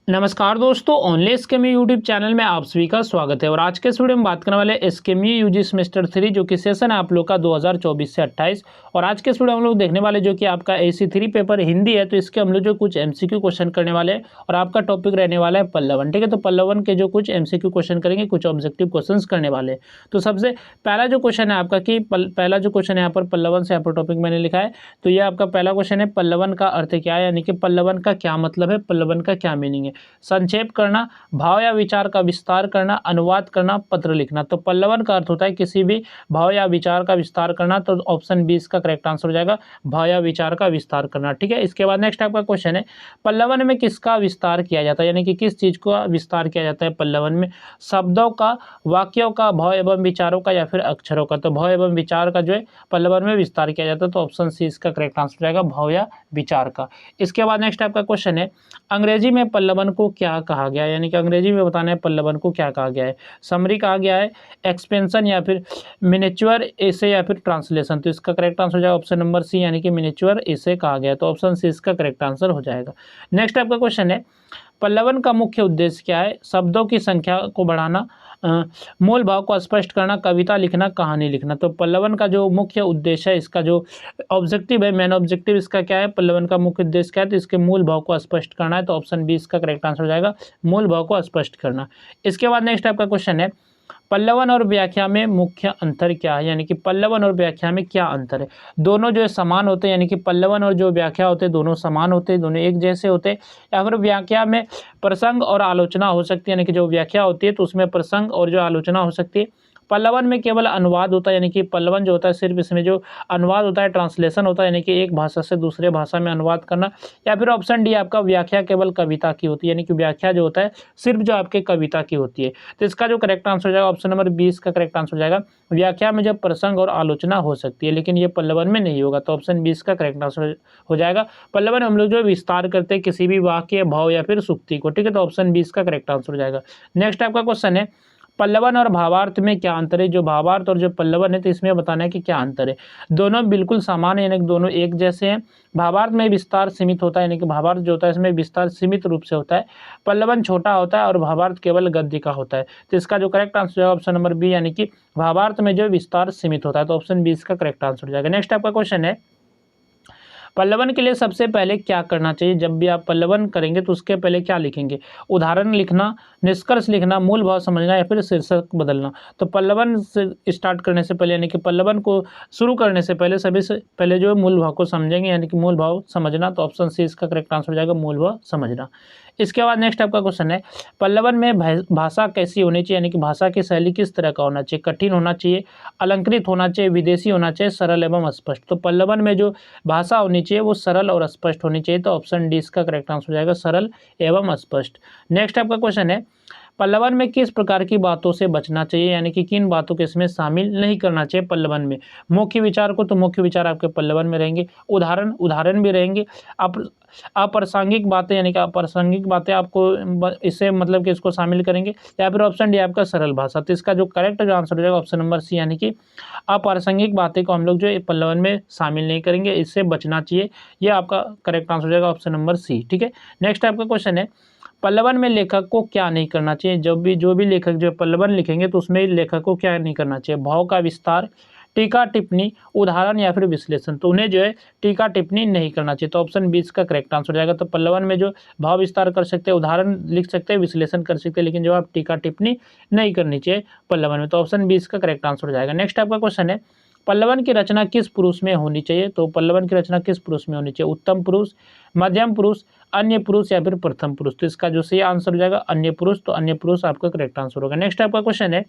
नमस्कार दोस्तों, only एसकेएमयू YouTube channel में आप सभी का स्वागत है। और आज के इस वीडियो में बात करने वाले एसकेएमयू यूजी सेमेस्टर 3 जो कि सेशन है आप लोग का 2024 से 28। और आज के इस वीडियो में हम लोग देखने वाले जो कि आपका AC3 पेपर हिंदी है, तो इसके हम लोग जो कुछ MCQ क्वेश्चन करने वाले हैं और आपका टॉपिक रहने वाला है पल्लवन। ठीक है, तो पल्लवन के जो कुछ MCQ क्वेश्चन करेंगे, कुछ ऑब्जेक्टिव क्वेश्चन करने वाले हैं। तो सबसे पहला जो क्वेश्चन है आपका कि पहला जो क्वेश्चन है यहाँ पर पल्लवन से यहाँ पर टॉपिक मैंने लिखा है। तो ये आपका पहला क्वेश्चन है, पल्लवन का अर्थ क्या है, यानी कि पल्लवन का क्या मतलब है, पल्लवन का क्या मीनिंग है। संक्षेप करना, भाव या विचार का विस्तार करना, अनुवाद करना, पत्र लिखना। तो पल्लवन का अर्थ होता है किसी भी भाव या विचार का विस्तार करना। तो ऑप्शन बी इसका करेक्ट आंसर हो जाएगा, भाव या विचार का विस्तार करना। ठीक है, इसके बाद नेक्स्ट आपका क्वेश्चन है, पल्लवन में किसका विस्तार किया जाता है, यानी कि किस चीज का विस्तार किया जाता है पल्लवन में। शब्दों का, वाक्यों का, भाव एवं विचारों का या फिर अक्षरों का। तो भाव एवं विचार का जो है पल्लवन में विस्तार किया जाता है। तो ऑप्शन सी इसका करेक्ट आंसर हो जाएगा, भाव या विचार का। इसके बाद नेक्स्ट आपका क्वेश्चन है, अंग्रेजी में पल्लवन को क्या कहा गया है, यानी कि अंग्रेजी में बताना है पल्लवन को क्या कहा गया है। समरी कहा गया है, एक्सपेंशन या फिर मिनिएचर एसे या फिर ट्रांसलेशन। तो इसका करेक्ट आंसर हो जाएगा ऑप्शन नंबर सी, यानी कि मिनिएचर एसे कहा गया है। तो ऑप्शन सी इसका करेक्ट आंसर हो जाएगा। नेक्स्ट आपका क्वेश्चन है, पल्लवन का मुख्य उद्देश्य क्या है। शब्दों की संख्या को बढ़ाना, मूल भाव को स्पष्ट करना, कविता लिखना, कहानी लिखना। तो पल्लवन का जो मुख्य उद्देश्य है, इसका जो ऑब्जेक्टिव है, मेन ऑब्जेक्टिव इसका क्या है, पल्लवन का मुख्य उद्देश्य क्या है, तो इसके मूल भाव को स्पष्ट करना है। तो ऑप्शन बी इसका करेक्ट आंसर हो जाएगा, मूल भाव को स्पष्ट करना। इसके बाद नेक्स्ट आपका क्वेश्चन है, पल्लवन और व्याख्या में मुख्य अंतर क्या है, यानी कि पल्लवन और व्याख्या में क्या अंतर है। दोनों जो है समान होते हैं, यानी कि पल्लवन और जो व्याख्या होते हैं दोनों समान होते हैं, दोनों एक जैसे होते हैं। या फिर व्याख्या में प्रसंग और आलोचना हो सकती है, यानी कि जो व्याख्या होती है तो उसमें प्रसंग और जो आलोचना हो सकती है। पल्लवन में केवल अनुवाद होता है, यानी कि पल्लवन जो होता है सिर्फ इसमें जो अनुवाद होता है, ट्रांसलेशन होता है, यानी कि एक भाषा से दूसरे भाषा में अनुवाद करना। या फिर ऑप्शन डी आपका व्याख्या केवल कविता की होती है, यानी कि व्याख्या जो होता है सिर्फ जो आपके कविता की होती है। तो इसका जो करेक्ट आंसर हो जाएगा ऑप्शन नंबर 20 का करेक्ट आंसर हो जाएगा, व्याख्या में जब प्रसंग और आलोचना हो सकती है, लेकिन ये पल्लवन में नहीं होगा। तो ऑप्शन 20 का करेक्ट आंसर हो जाएगा। पल्लवन हम लोग जो विस्तार करते हैं किसी भी वाक्य, भाव या फिर सुक्ति को। ठीक है, तो ऑप्शन 20 का करेक्ट आंसर हो जाएगा। नेक्स्ट आपका क्वेश्चन है, पल्लवन और भावार्थ में क्या अंतर है। जो भावार्थ और जो पल्लवन है, तो इसमें बताना है कि क्या अंतर है। दोनों बिल्कुल समान है, यानी कि दोनों एक जैसे हैं। भावार्थ में विस्तार सीमित होता है, यानी कि भावार्थ जो होता है इसमें विस्तार सीमित रूप से होता है। पल्लवन छोटा होता है और भावार्थ केवल गद्य का होता है। तो इसका जो करेक्ट आंसर है ऑप्शन नंबर बी, यानी कि भावार्थ में जो विस्तार सीमित होता है। तो ऑप्शन बी इसका करेक्ट आंसर हो जाएगा। नेक्स्ट आपका क्वेश्चन है, पल्लवन के लिए सबसे पहले क्या करना चाहिए। जब भी आप पल्लवन करेंगे तो उसके पहले क्या लिखेंगे, उदाहरण लिखना, निष्कर्ष लिखना, मूल भाव समझना या फिर शीर्षक बदलना। तो पल्लवन से स्टार्ट करने से पहले, यानी कि पल्लवन को शुरू करने से पहले सभी से पहले जो है मूल भाव को समझेंगे, यानी कि मूल भाव समझना। तो ऑप्शन सी इसका करेक्ट आंसर हो जाएगा, मूल भाव समझना। इसके बाद नेक्स्ट आपका क्वेश्चन है, पल्लवन में भाषा कैसी होनी चाहिए, यानी कि भाषा की शैली किस तरह का होना चाहिए। कठिन होना चाहिए, अलंकृत होना चाहिए, विदेशी होना चाहिए, सरल एवं स्पष्ट। तो पल्लवन में जो भाषा होनी चाहिए वो सरल और स्पष्ट होनी चाहिए। तो ऑप्शन डी इसका करेक्ट आंसर हो जाएगा, सरल एवं स्पष्ट। नेक्स्ट आपका क्वेश्चन है, पल्लवन में किस प्रकार की बातों से बचना चाहिए, यानी कि किन बातों को इसमें शामिल नहीं करना चाहिए पल्लवन में। मुख्य विचार को, तो मुख्य विचार आपके पल्लवन में रहेंगे। उदाहरण भी रहेंगे। अप्रासंगिक बातें, यानी कि अप्रासंगिक बातें आपको इससे मतलब कि इसको शामिल करेंगे। या फिर ऑप्शन डी आपका सरल भाषा। तो इसका जो करेक्ट जो आंसर हो जाएगा ऑप्शन नंबर सी, यानी कि अप्रासंगिक बातें को हम लोग जो पल्लवन में शामिल नहीं करेंगे, इससे बचना चाहिए। यह आपका करेक्ट आंसर हो जाएगा ऑप्शन नंबर सी। ठीक है, नेक्स्ट आपका क्वेश्चन है, पल्लवन में लेखक को क्या नहीं करना चाहिए। जो भी लेखक जो पल्लवन लिखेंगे तो उसमें लेखक को क्या नहीं करना चाहिए, भाव का विस्तार, टीका टिप्पणी, उदाहरण या फिर विश्लेषण। तो उन्हें जो है टीका टिप्पणी नहीं करना चाहिए। तो ऑप्शन 20 का करेक्ट आंसर हो जाएगा। तो पल्लवन में जो भाव विस्तार कर सकते हैं, उदाहरण लिख सकते हैं, विश्लेषण कर सकते हैं, लेकिन जो आप टीका टिप्पणी नहीं करनी चाहिए पल्लवन में। तो ऑप्शन 20 का करेक्ट आंसर हो जाएगा। नेक्स्ट आपका क्वेश्चन है, पल्लवन की रचना किस पुरुष में होनी चाहिए। तो पल्लवन की रचना किस पुरुष में होनी चाहिए, उत्तम पुरुष, मध्यम पुरुष, अन्य पुरुष या फिर प्रथम पुरुष। तो इसका जो सही आंसर हो जाएगा अन्य पुरुष। तो अन्य पुरुष आपका करेक्ट आंसर होगा। नेक्स्ट आपका क्वेश्चन है,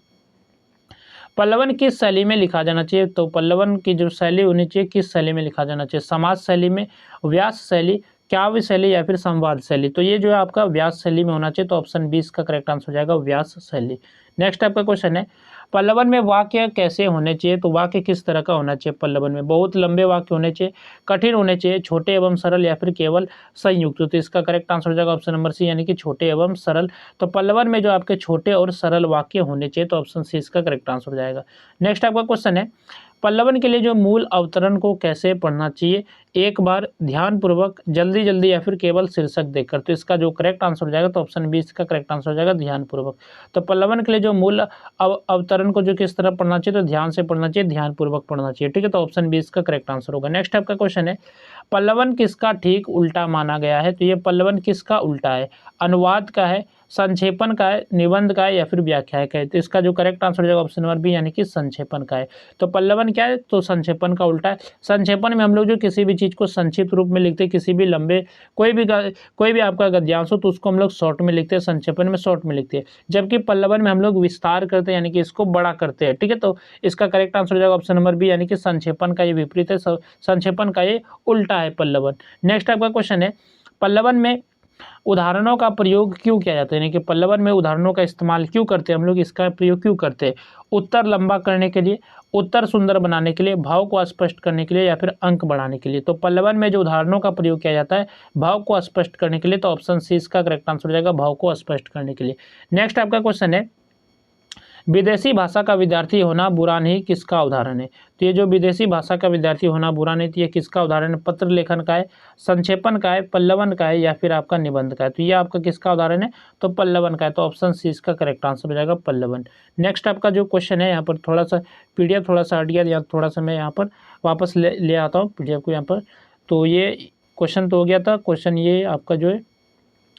पल्लवन किस शैली में लिखा जाना चाहिए। तो पल्लवन की जो शैली होनी चाहिए किस शैली में लिखा जाना चाहिए, समाज शैली में, व्यास शैली, काव्य शैली या फिर संवाद शैली। तो ये जो है आपका व्यास शैली में होना चाहिए। तो ऑप्शन 20 का करेक्ट आंसर हो जाएगा, व्यास शैली। नेक्स्ट आपका क्वेश्चन है, पल्लवन में वाक्य कैसे होने चाहिए। तो वाक्य किस तरह का होना चाहिए पल्लवन में, बहुत लंबे वाक्य होने चाहिए, कठिन होने चाहिए, छोटे एवं सरल या फिर केवल संयुक्त। तो इसका करेक्ट आंसर हो जाएगा ऑप्शन नंबर सी, यानी कि छोटे एवं सरल। तो पल्लवन में जो आपके छोटे और सरल वाक्य होने चाहिए। तो ऑप्शन सी इसका करेक्ट आंसर हो जाएगा। नेक्स्ट आपका क्वेश्चन है, पल्लवन के लिए जो मूल अवतरण को कैसे पढ़ना चाहिए, एक बार ध्यानपूर्वक, जल्दी जल्दी या फिर केवल शीर्षक देखकर। तो इसका जो करेक्ट आंसर हो जाएगा तो ऑप्शन बी इसका करेक्ट आंसर हो जाएगा ध्यानपूर्वक। तो पल्लवन के लिए जो मूल अवतरण को जो किस तरह पढ़ना चाहिए, तो ध्यान से पढ़ना चाहिए, ध्यानपूर्वक पढ़ना चाहिए, ठीक है। तो ऑप्शन बी इसका करेक्ट आंसर होगा। नेक्स्ट आपका क्वेश्चन है, पल्लवन किसका ठीक उल्टा माना गया है। तो ये पल्लवन किसका उल्टा है, अनुवाद का है, संक्षेपण का है, निबंध का है या फिर व्याख्या का है। तो इसका जो करेक्ट आंसर हो जाएगा ऑप्शन नंबर बी यानी कि संक्षेपण का है। तो पल्लवन क्या है, तो संक्षेपण का उल्टा है। संक्षेपण में हम लोग जो किसी भी चीज़ को संक्षिप्त रूप में लिखते हैं, किसी भी लंबे कोई भी आपका गद्यांश हो तो उसको हम लोग शॉर्ट में लिखते हैं, संक्षेपण में शॉर्ट में लिखते हैं। जबकि पल्लवन में हम लोग विस्तार करते हैं यानी कि इसको बड़ा करते हैं, ठीक है। तो इसका करेक्ट आंसर हो जाएगा ऑप्शन नंबर बी यानी कि संक्षेपण का ये विपरीत है, संक्षेपण का ये उल्टा है पल्लवन। नेक्स्ट आपका क्वेश्चन है, पल्लवन में उदाहरणों का प्रयोग क्यों किया जाता है, यानी कि पल्लवन में उदाहरणों का इस्तेमाल क्यों करते हैं हम लोग, इसका प्रयोग क्यों करते हैं। उत्तर लंबा करने के लिए, उत्तर सुंदर बनाने के लिए, भाव को स्पष्ट करने के लिए या फिर अंक बढ़ाने के लिए। तो पल्लवन में जो उदाहरणों का प्रयोग किया जाता है भाव को स्पष्ट करने के लिए, तो ऑप्शन सी इसका करेक्ट आंसर हो जाएगा, भाव को स्पष्ट करने के लिए। नेक्स्ट आपका क्वेश्चन है, विदेशी भाषा का विद्यार्थी होना बुरा नहीं किसका उदाहरण है। तो ये जो विदेशी भाषा का विद्यार्थी होना बुरा नहीं, तो ये किसका उदाहरण है, पत्र लेखन का है, संक्षेपण का है, पल्लवन का है या फिर आपका निबंध का है। तो ये आपका किसका उदाहरण है, तो पल्लवन का है। तो ऑप्शन सी इसका करेक्ट आंसर हो जाएगा पल्लवन। नेक्स्ट आपका जो क्वेश्चन है, यहाँ पर थोड़ा सा पीडीएफ थोड़ा सा हट गया, या थोड़ा सा मैं यहाँ पर वापस ले आता हूँ पीडीएफ को यहाँ पर। तो ये क्वेश्चन तो हो गया था, क्वेश्चन ये आपका जो है,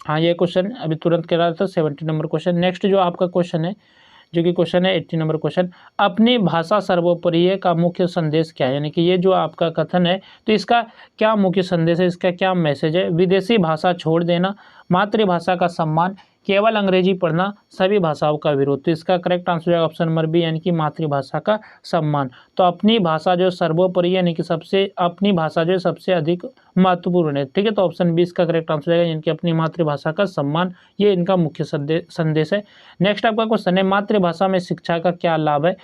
हाँ ये क्वेश्चन अभी तुरंत कह रहा था 70 नंबर क्वेश्चन। नेक्स्ट जो आपका क्वेश्चन है, जो कि क्वेश्चन है 80 नंबर क्वेश्चन, अपनी भाषा सर्वोपरि का मुख्य संदेश क्या है, यानी कि ये जो आपका कथन है तो इसका क्या मुख्य संदेश है, इसका क्या मैसेज है। विदेशी भाषा छोड़ देना, मातृभाषा का सम्मान, केवल अंग्रेजी पढ़ना, सभी भाषाओं का विरोध। तो इसका करेक्ट आंसर है ऑप्शन नंबर बी यानी कि मातृभाषा का सम्मान। तो अपनी भाषा जो सर्वोपरि यानी कि सबसे, अपनी भाषा जो सबसे अधिक महत्वपूर्ण है, ठीक है। तो ऑप्शन बी इसका करेक्ट आंसर जाएगा यानी कि अपनी मातृभाषा का सम्मान, ये इनका मुख्य संदेश है। नेक्स्ट आपका क्वेश्चन है, मातृभाषा में शिक्षा का क्या लाभ है।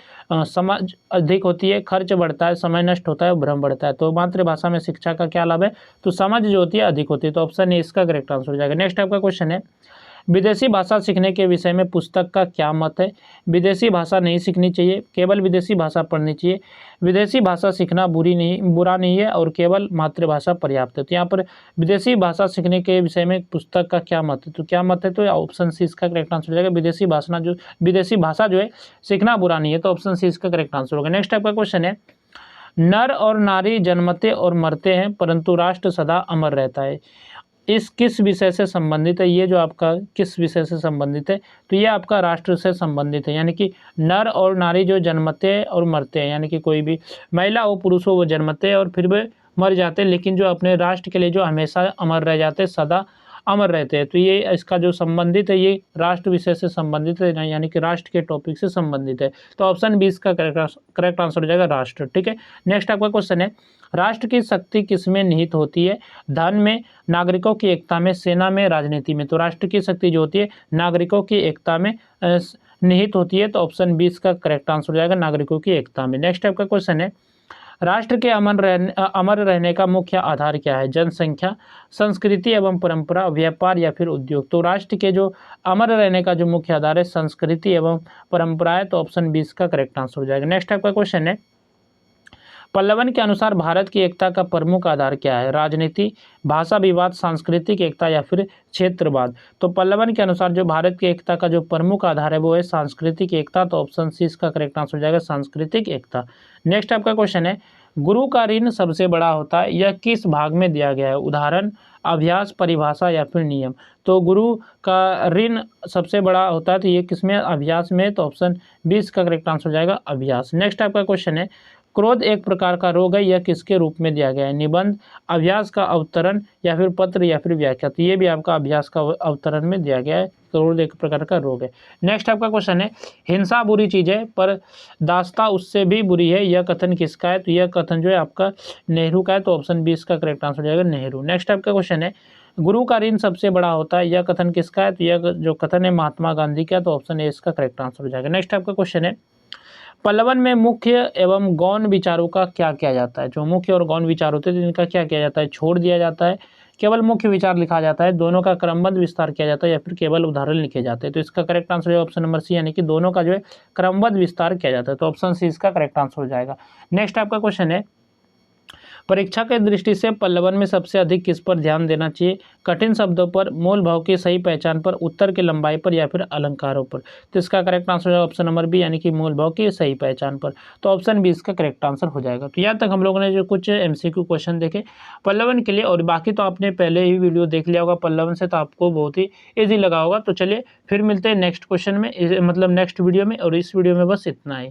समझ अधिक होती है, खर्च बढ़ता है, समय नष्ट होता है और भ्रम बढ़ता है। तो मातृभाषा में शिक्षा का क्या लाभ है, तो समझ जो होती है अधिक होती है। तो ऑप्शन ए इसका करेक्ट आंसर हो जाएगा। नेक्स्ट आपका क्वेश्चन है, विदेशी भाषा सीखने के विषय में पुस्तक का क्या मत है। विदेशी भाषा नहीं सीखनी चाहिए, केवल विदेशी भाषा पढ़नी चाहिए, विदेशी भाषा सीखना बुरा नहीं है और केवल मातृभाषा पर्याप्त है। तो यहाँ पर विदेशी भाषा सीखने के विषय में पुस्तक का क्या मत है, तो क्या मत है, तो ऑप्शन सी इसका करेक्ट आंसर हो जाएगा, विदेशी भाषा जो है सीखना बुरा नहीं है। तो ऑप्शन सी इसका करेक्ट आंसर होगा। नेक्स्ट आपका क्वेश्चन है, नर और नारी जन्मते और मरते हैं परंतु राष्ट्र सदा अमर रहता है। इस किस विषय से संबंधित है, ये जो आपका किस विषय से संबंधित है, तो ये आपका राष्ट्र से संबंधित है। यानी कि नर और नारी जो जन्मते हैं और मरते हैं, यानी कि कोई भी महिला हो पुरुष हो वो जन्मते हैं और फिर वे मर जाते हैं, लेकिन जो अपने राष्ट्र के लिए जो हमेशा अमर रह जाते हैं, सदा अमर रहते हैं। तो ये इसका जो संबंधित है ये राष्ट्र विषय से संबंधित है, यानी कि राष्ट्र के टॉपिक से संबंधित है। तो ऑप्शन बी इसका करेक्ट आंसर हो जाएगा राष्ट्र, ठीक है। नेक्स्ट आपका क्वेश्चन है, राष्ट्र की शक्ति किसमें निहित होती है। धन में, नागरिकों की एकता में, सेना में, राजनीति में। तो राष्ट्र की शक्ति जो होती है नागरिकों की एकता में निहित होती है। तो ऑप्शन बी इसका करेक्ट आंसर हो जाएगा नागरिकों की एकता में। नेक्स्ट आपका क्वेश्चन है, राष्ट्र के अमर रहने का मुख्य आधार क्या है। जनसंख्या, संस्कृति एवं परंपरा, व्यापार या फिर उद्योग। तो राष्ट्र के जो अमर रहने का जो मुख्य आधार है संस्कृति एवं परंपरा है। तो ऑप्शन बी इसका करेक्ट आंसर हो जाएगा। नेक्स्ट आपका क्वेश्चन है, पल्लवन के अनुसार भारत की एकता का प्रमुख आधार क्या है। राजनीति, भाषा विवाद, सांस्कृतिक एकता या फिर क्षेत्रवाद। तो पल्लवन के अनुसार जो भारत की एकता का जो प्रमुख आधार है वो है सांस्कृतिक एकता। तो ऑप्शन सी इसका करेक्ट आंसर हो जाएगा सांस्कृतिक एकता। नेक्स्ट आपका क्वेश्चन है, गुरु का ऋण सबसे बड़ा होता है, यह किस भाग में दिया गया है। उदाहरण, अभ्यास, परिभाषा या फिर नियम। तो गुरु का ऋण सबसे बड़ा होता है, तो ये किसमें, अभ्यास में। तो ऑप्शन बी इसका करेक्ट आंसर हो जाएगा अभ्यास। नेक्स्ट आपका क्वेश्चन है, क्रोध एक प्रकार का रोग है, यह किसके रूप में दिया गया है। निबंध, अभ्यास का अवतरण या फिर पत्र या फिर व्याख्या। तो ये भी आपका अभ्यास का अवतरण में दिया गया है, क्रोध एक प्रकार का रोग है। नेक्स्ट आपका क्वेश्चन है, हिंसा बुरी चीज़ है पर दास्ता उससे भी बुरी है, यह कथन किसका है। तो यह कथन जो है आपका नेहरू का है। तो ऑप्शन बी इसका करेक्ट आंसर हो जाएगा नेहरू। नेक्स्ट आपका क्वेश्चन है, गुरु का ऋण सबसे बड़ा होता है, यह कथन किसका है। तो यह जो कथन है महात्मा गांधी का। तो ऑप्शन ए इसका करेक्ट आंसर हो जाएगा। नेक्स्ट आपका क्वेश्चन है, पल्लवन में मुख्य एवं गौण विचारों का क्या किया जाता है। जो मुख्य और गौण विचार होते हैं इनका क्या किया जाता है, छोड़ दिया जाता है, केवल मुख्य विचार लिखा जाता है, दोनों का क्रमबद्ध विस्तार किया जाता है या फिर केवल उदाहरण लिखे जाते हैं। तो इसका करेक्ट आंसर है ऑप्शन नंबर सी, यानी कि दोनों का जो है क्रमबद्ध विस्तार किया जाता है। तो ऑप्शन सी इसका करेक्ट आंसर हो जाएगा। नेक्स्ट आपका क्वेश्चन है, परीक्षा के दृष्टि से पल्लवन में सबसे अधिक किस पर ध्यान देना चाहिए? कठिन शब्दों पर, मूल भाव की सही पहचान पर, उत्तर की लंबाई पर या फिर अलंकारों पर? तो इसका करेक्ट आंसर है ऑप्शन नंबर बी, यानी कि मूल भाव की सही पहचान पर। तो ऑप्शन बी इसका करेक्ट आंसर हो जाएगा। तो यहाँ तक हम लोगों ने जो कुछ एमसीक्यू क्वेश्चन देखे पल्लवन के लिए, और बाकी तो आपने पहले ही वीडियो देख लिया होगा पल्लवन से, तो आपको बहुत ही ईजी लगा होगा। तो चलिए फिर मिलते हैं नेक्स्ट क्वेश्चन में, मतलब नेक्स्ट वीडियो में, और इस वीडियो में बस इतना ही।